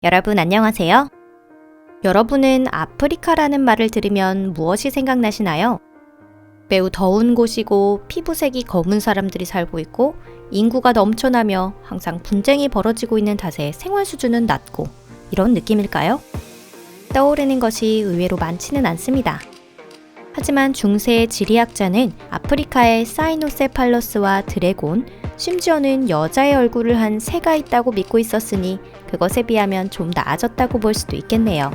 여러분 안녕하세요. 여러분은 아프리카라는 말을 들으면 무엇이 생각나시나요? 매우 더운 곳이고 피부색이 검은 사람들이 살고 있고 인구가 넘쳐나며 항상 분쟁이 벌어지고 있는 탓에 생활 수준은 낮고 이런 느낌일까요? 떠오르는 것이 의외로 많지는 않습니다. 하지만 중세의 지리학자는 아프리카에 사이노세팔러스와 드래곤, 심지어는 여자의 얼굴을 한 새가 있다고 믿고 있었으니 그것에 비하면 좀 나아졌다고 볼 수도 있겠네요.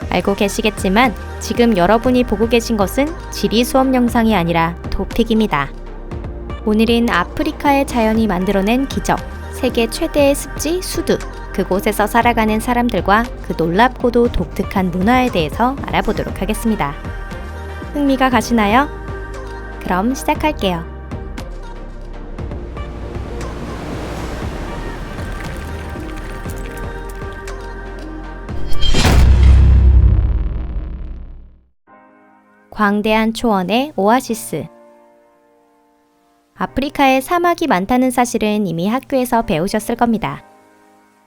알고 계시겠지만 지금 여러분이 보고 계신 것은 지리 수업 영상이 아니라 토픽입니다. 오늘은 아프리카의 자연이 만들어낸 기적, 세계 최대의 습지 수두, 그곳에서 살아가는 사람들과 그 놀랍고도 독특한 문화에 대해서 알아보도록 하겠습니다. 흥미가 가시나요? 그럼 시작할게요. 광대한 초원의 오아시스. 아프리카에 사막이 많다는 사실은 이미 학교에서 배우셨을 겁니다.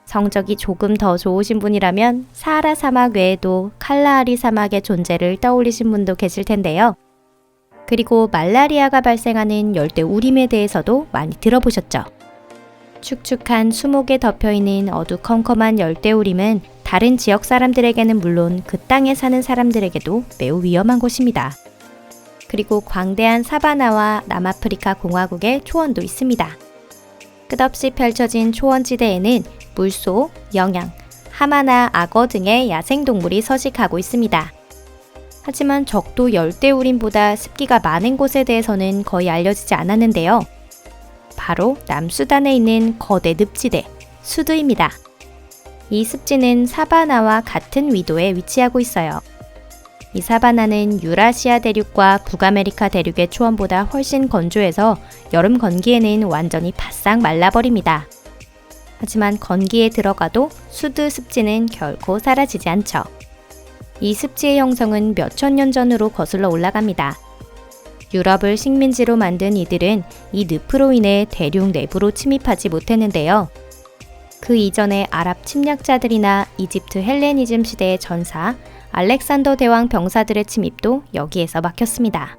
성적이 조금 더 좋으신 분이라면 사하라 사막 외에도 칼라하리 사막의 존재를 떠올리신 분도 계실 텐데요. 그리고 말라리아가 발생하는 열대 우림에 대해서도 많이 들어보셨죠? 축축한 수목에 덮여있는 어두컴컴한 열대 우림은 다른 지역 사람들에게는 물론 그 땅에 사는 사람들에게도 매우 위험한 곳입니다. 그리고 광대한 사바나와 남아프리카 공화국의 초원도 있습니다. 끝없이 펼쳐진 초원지대에는 물소, 영양, 하마나 악어 등의 야생동물이 서식하고 있습니다. 하지만 적도 열대우림보다 습기가 많은 곳에 대해서는 거의 알려지지 않았는데요. 바로 남수단에 있는 거대 늪지대, 수두입니다. 이 습지는 사바나와 같은 위도에 위치하고 있어요. 이 사바나는 유라시아 대륙과 북아메리카 대륙의 초원보다 훨씬 건조해서 여름 건기에는 완전히 바싹 말라버립니다. 하지만 건기에 들어가도 수두 습지는 결코 사라지지 않죠. 이 습지의 형성은 몇천 년 전으로 거슬러 올라갑니다. 유럽을 식민지로 만든 이들은 이 늪으로 인해 대륙 내부로 침입하지 못했는데요. 그 이전에 아랍 침략자들이나 이집트 헬레니즘 시대의 전사, 알렉산더 대왕 병사들의 침입도 여기에서 막혔습니다.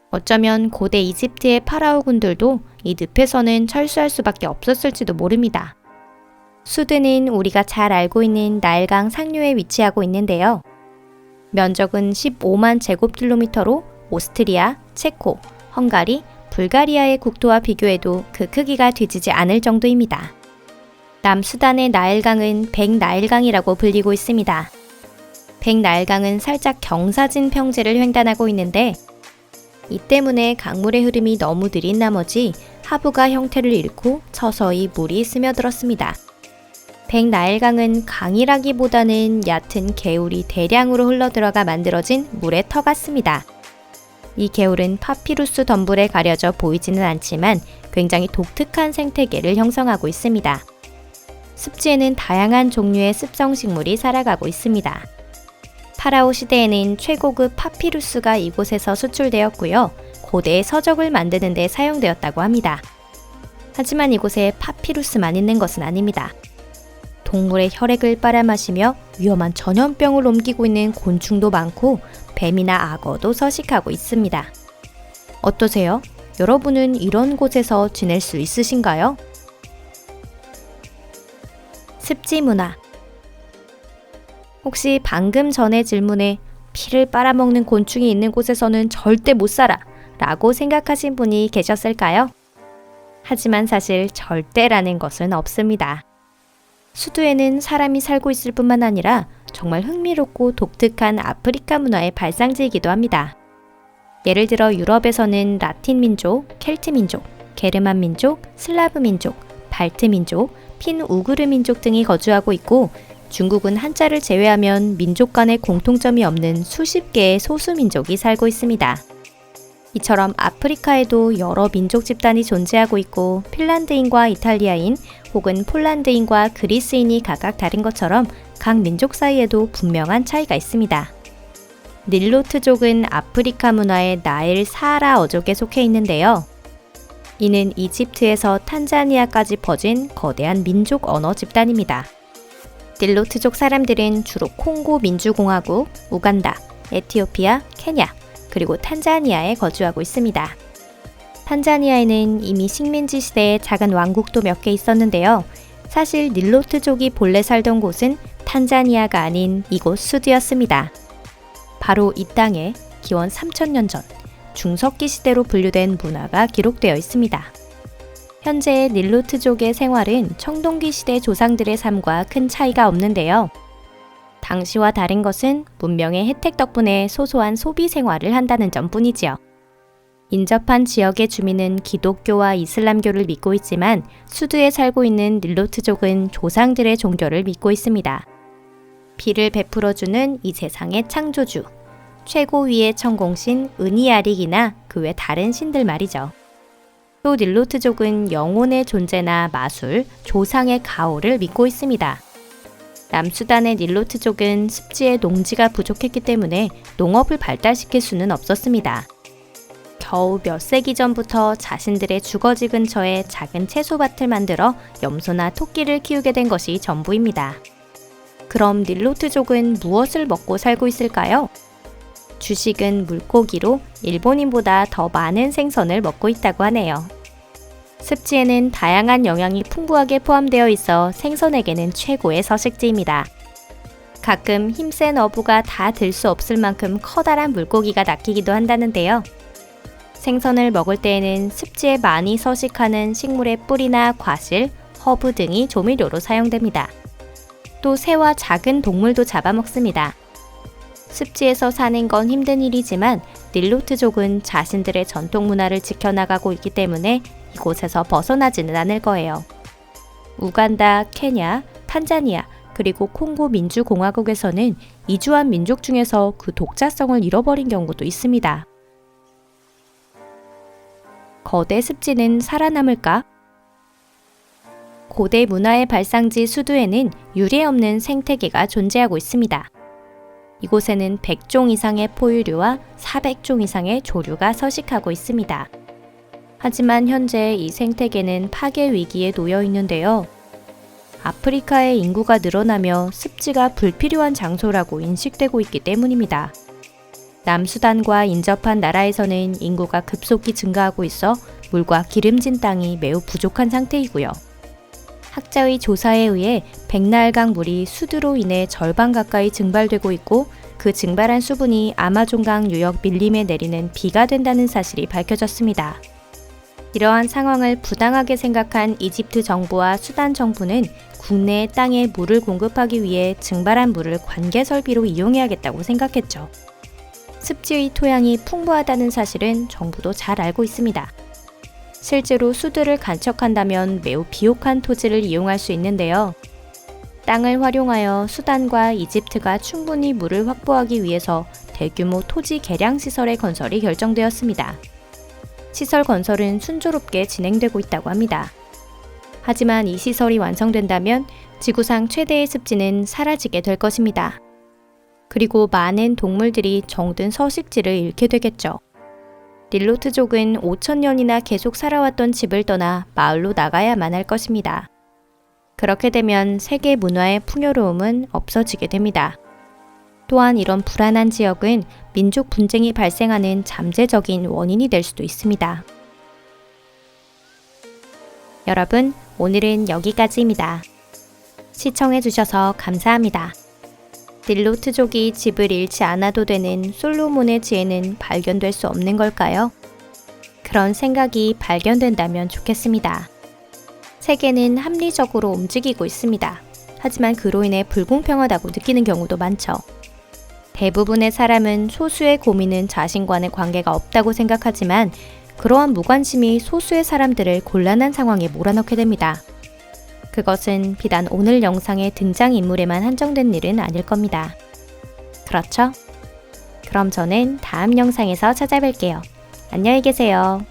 어쩌면 고대 이집트의 파라오군들도 이 늪에서는 철수할 수밖에 없었을지도 모릅니다. 수드는 우리가 잘 알고 있는 나일강 상류에 위치하고 있는데요. 면적은 15만 제곱킬로미터로 오스트리아, 체코, 헝가리, 불가리아의 국토와 비교해도 그 크기가 뒤지지 않을 정도입니다. 남수단의 나일강은 백나일강이라고 불리고 있습니다. 백나일강은 살짝 경사진 평지를 횡단하고 있는데 이 때문에 강물의 흐름이 너무 느린 나머지 하부가 형태를 잃고 서서히 물이 스며들었습니다. 백나일강은 강이라기보다는 얕은 개울이 대량으로 흘러들어가 만들어진 물의 터 같습니다. 이 개울은 파피루스 덤불에 가려져 보이지는 않지만 굉장히 독특한 생태계를 형성하고 있습니다. 습지에는 다양한 종류의 습성식물이 살아가고 있습니다. 파라오 시대에는 최고급 파피루스가 이곳에서 수출되었고요. 고대의 서적을 만드는 데 사용되었다고 합니다. 하지만 이곳에 파피루스만 있는 것은 아닙니다. 동물의 혈액을 빨아마시며 위험한 전염병을 옮기고 있는 곤충도 많고 뱀이나 악어도 서식하고 있습니다. 어떠세요? 여러분은 이런 곳에서 지낼 수 있으신가요? 습지 문화. 혹시 방금 전의 질문에 피를 빨아먹는 곤충이 있는 곳에서는 절대 못 살아 라고 생각하신 분이 계셨을까요? 하지만 사실 절대라는 것은 없습니다. 수두에는 사람이 살고 있을 뿐만 아니라 정말 흥미롭고 독특한 아프리카 문화의 발상지이기도 합니다. 예를 들어 유럽에서는 라틴 민족, 켈트 민족, 게르만 민족, 슬라브 민족, 발트 민족, 핀 우그르 민족 등이 거주하고 있고 중국은 한자를 제외하면 민족 간의 공통점이 없는 수십 개의 소수 민족이 살고 있습니다. 이처럼 아프리카에도 여러 민족 집단이 존재하고 있고 핀란드인과 이탈리아인 혹은 폴란드인과 그리스인이 각각 다른 것처럼 각 민족 사이에도 분명한 차이가 있습니다. 닐로트족은 아프리카 문화의 나일 사하라 어족에 속해 있는데요. 이는 이집트에서 탄자니아까지 퍼진 거대한 민족 언어 집단입니다. 닐로트족 사람들은 주로 콩고 민주공화국, 우간다, 에티오피아, 케냐, 그리고 탄자니아에 거주하고 있습니다. 탄자니아에는 이미 식민지 시대에 작은 왕국도 몇 개 있었는데요. 사실 닐로트족이 본래 살던 곳은 탄자니아가 아닌 이곳 수두였습니다. 바로 이 땅에 기원 3000년 전 중석기 시대로 분류된 문화가 기록되어 있습니다. 현재의 닐로트족의 생활은 청동기 시대 조상들의 삶과 큰 차이가 없는데요. 당시와 다른 것은 문명의 혜택 덕분에 소소한 소비 생활을 한다는 점뿐이지요. 인접한 지역의 주민은 기독교와 이슬람교를 믿고 있지만 수두에 살고 있는 닐로트족은 조상들의 종교를 믿고 있습니다. 비를 베풀어주는 이 세상의 창조주, 최고위의 천공신 은이아릭이나 그 외 다른 신들 말이죠. 또 닐로트족은 영혼의 존재나 마술, 조상의 가호를 믿고 있습니다. 남수단의 닐로트족은 습지에 농지가 부족했기 때문에 농업을 발달시킬 수는 없었습니다. 겨우 몇 세기 전부터 자신들의 주거지 근처에 작은 채소밭을 만들어 염소나 토끼를 키우게 된 것이 전부입니다. 그럼 닐로트족은 무엇을 먹고 살고 있을까요? 주식은 물고기로 일본인보다 더 많은 생선을 먹고 있다고 하네요. 습지에는 다양한 영양이 풍부하게 포함되어 있어 생선에게는 최고의 서식지입니다. 가끔 힘센 어부가 다 들 수 없을 만큼 커다란 물고기가 낚이기도 한다는데요. 생선을 먹을 때에는 습지에 많이 서식하는 식물의 뿌리나 과실, 허브 등이 조미료로 사용됩니다. 또 새와 작은 동물도 잡아먹습니다. 습지에서 사는 건 힘든 일이지만 닐로트족은 자신들의 전통 문화를 지켜나가고 있기 때문에 이곳에서 벗어나지는 않을 거예요. 우간다, 케냐, 탄자니아, 그리고 콩고 민주공화국에서는 이주한 민족 중에서 그 독자성을 잃어버린 경우도 있습니다. 거대 습지는 살아남을까? 고대 문화의 발상지 수두에는 유례없는 생태계가 존재하고 있습니다. 이곳에는 100종 이상의 포유류와 400종 이상의 조류가 서식하고 있습니다. 하지만 현재 이 생태계는 파괴 위기에 놓여 있는데요. 아프리카의 인구가 늘어나며 습지가 불필요한 장소라고 인식되고 있기 때문입니다. 남수단과 인접한 나라에서는 인구가 급속히 증가하고 있어 물과 기름진 땅이 매우 부족한 상태이고요. 학자의 조사에 의해 백나일강 물이 수두로 인해 절반 가까이 증발되고 있고 그 증발한 수분이 아마존강 유역 밀림에 내리는 비가 된다는 사실이 밝혀졌습니다. 이러한 상황을 부당하게 생각한 이집트 정부와 수단 정부는 국내의 땅에 물을 공급하기 위해 증발한 물을 관계 설비로 이용해야겠다고 생각했죠. 습지의 토양이 풍부하다는 사실은 정부도 잘 알고 있습니다. 실제로 수두를 간척한다면 매우 비옥한 토지를 이용할 수 있는데요. 땅을 활용하여 수단과 이집트가 충분히 물을 확보하기 위해서 대규모 토지 개량 시설의 건설이 결정되었습니다. 시설 건설은 순조롭게 진행되고 있다고 합니다. 하지만 이 시설이 완성된다면 지구상 최대의 습지는 사라지게 될 것입니다. 그리고 많은 동물들이 정든 서식지를 잃게 되겠죠. 닐로트족은 5000년이나 계속 살아왔던 집을 떠나 마을로 나가야만 할 것입니다. 그렇게 되면 세계 문화의 풍요로움은 없어지게 됩니다. 또한 이런 불안한 지역은 민족 분쟁이 발생하는 잠재적인 원인이 될 수도 있습니다. 여러분, 오늘은 여기까지입니다. 시청해주셔서 감사합니다. 닐로트족이 집을 잃지 않아도 되는 솔로몬의 지혜는 발견될 수 없는 걸까요? 그런 생각이 발견된다면 좋겠습니다. 세계는 합리적으로 움직이고 있습니다. 하지만 그로 인해 불공평하다고 느끼는 경우도 많죠. 대부분의 사람은 소수의 고민은 자신과는 관계가 없다고 생각하지만 그러한 무관심이 소수의 사람들을 곤란한 상황에 몰아넣게 됩니다. 그것은 비단 오늘 영상의 등장인물에만 한정된 일은 아닐 겁니다. 그렇죠? 그럼 저는 다음 영상에서 찾아뵐게요. 안녕히 계세요.